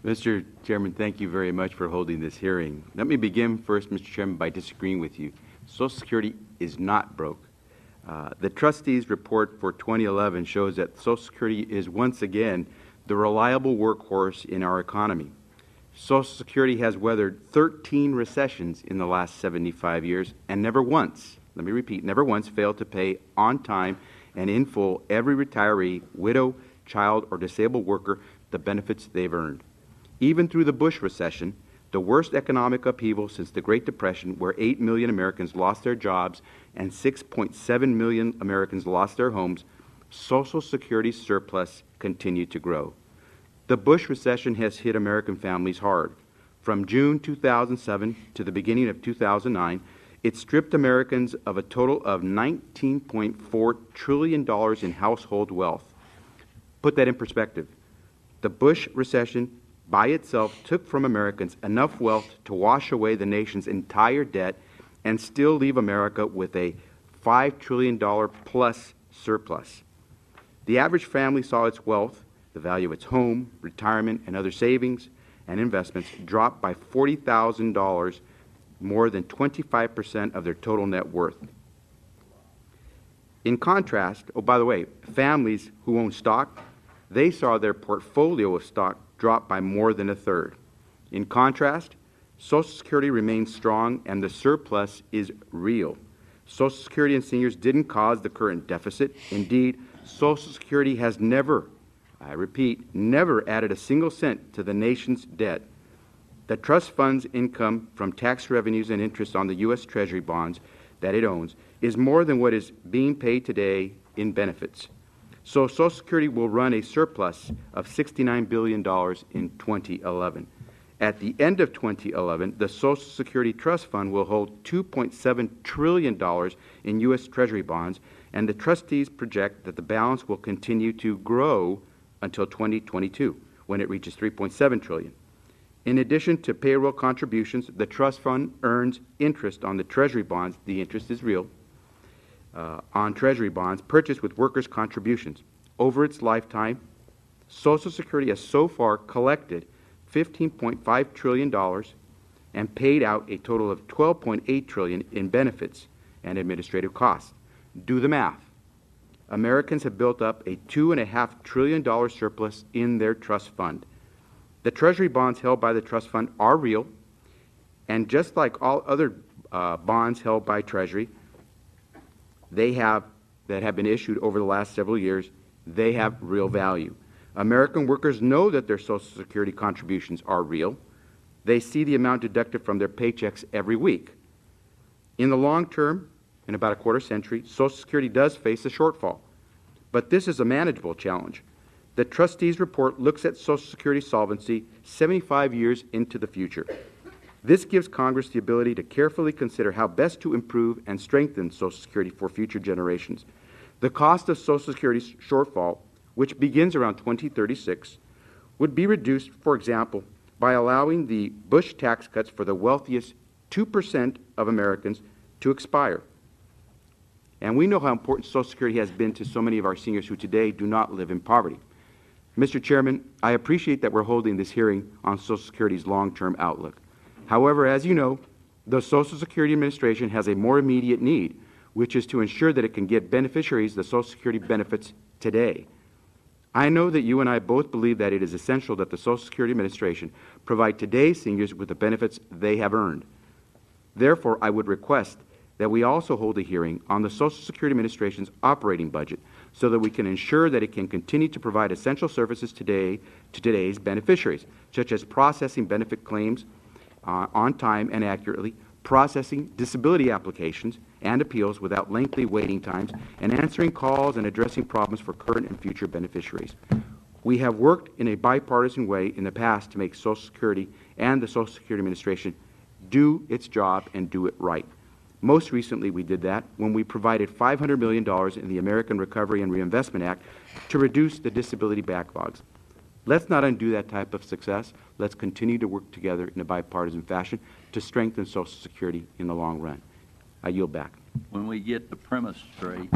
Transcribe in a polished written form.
Mr. Chairman, thank you very much for holding this hearing. Let me begin first, Mr. Chairman, by disagreeing with you. Social Security is not broke. The Trustees report for 2011 shows that Social Security is once again the reliable workhorse in our economy. Social Security has weathered 13 recessions in the last 75 years and never once, let me repeat, never once failed to pay on time and in full every retiree, widow, child, or disabled worker the benefits they've earned. Even through the Bush recession, the worst economic upheaval since the Great Depression, where 8 million Americans lost their jobs and 6.7 million Americans lost their homes, Social Security's surplus continued to grow. The Bush recession has hit American families hard. From June 2007 to the beginning of 2009, it stripped Americans of a total of $19.4 trillion in household wealth. Put that in perspective. The Bush recession by itself took from Americans enough wealth to wash away the nation's entire debt and still leave America with a $5 trillion plus surplus. The average family saw its wealth, the value of its home, retirement, and other savings and investments drop by $40,000, more than 25% of their total net worth. In contrast, oh, by the way, families who own stock, they saw their portfolio of stock drop by more than a third. In contrast, Social Security remains strong and the surplus is real. Social Security and seniors didn't cause the current deficit. Indeed, Social Security has never, I repeat, never added a single cent to the nation's debt. The trust fund's income from tax revenues and interest on the U.S. Treasury bonds that it owns is more than what is being paid today in benefits. So Social Security will run a surplus of $69 billion in 2011. At the end of 2011, the Social Security Trust Fund will hold $2.7 trillion in U.S. Treasury bonds, and the trustees project that the balance will continue to grow until 2022, when it reaches $3.7 trillion. In addition to payroll contributions, the trust fund earns interest on the Treasury bonds. The interest is real. On Treasury bonds purchased with workers' contributions. Over its lifetime, Social Security has so far collected $15.5 trillion and paid out a total of $12.8 trillion in benefits and administrative costs. Do the math. Americans have built up a $2.5 trillion surplus in their trust fund. The Treasury bonds held by the trust fund are real, and just like all other bonds held by Treasury, that have been issued over the last several years, they have real value. American workers know that their Social Security contributions are real. They see the amount deducted from their paychecks every week. In the long term, in about a quarter century, Social Security does face a shortfall. But this is a manageable challenge. The trustees' report looks at Social Security solvency 75 years into the future. This gives Congress the ability to carefully consider how best to improve and strengthen Social Security for future generations. The cost of Social Security's shortfall, which begins around 2036, would be reduced, for example, by allowing the Bush tax cuts for the wealthiest 2% of Americans to expire. And we know how important Social Security has been to so many of our seniors who today do not live in poverty. Mr. Chairman, I appreciate that we're holding this hearing on Social Security's long-term outlook. However, as you know, the Social Security Administration has a more immediate need, which is to ensure that it can get beneficiaries the Social Security benefits today. I know that you and I both believe that it is essential that the Social Security Administration provide today's seniors with the benefits they have earned. Therefore, I would request that we also hold a hearing on the Social Security Administration's operating budget so that we can ensure that it can continue to provide essential services today to today's beneficiaries, such as processing benefit claims on time and accurately, processing disability applications and appeals without lengthy waiting times, and answering calls and addressing problems for current and future beneficiaries. We have worked in a bipartisan way in the past to make Social Security and the Social Security Administration do its job and do it right. Most recently, we did that when we provided $500 million in the American Recovery and Reinvestment Act to reduce the disability backlogs. Let's not undo that type of success. Let's continue to work together in a bipartisan fashion to strengthen Social Security in the long run. I yield back. When we get the premise straight,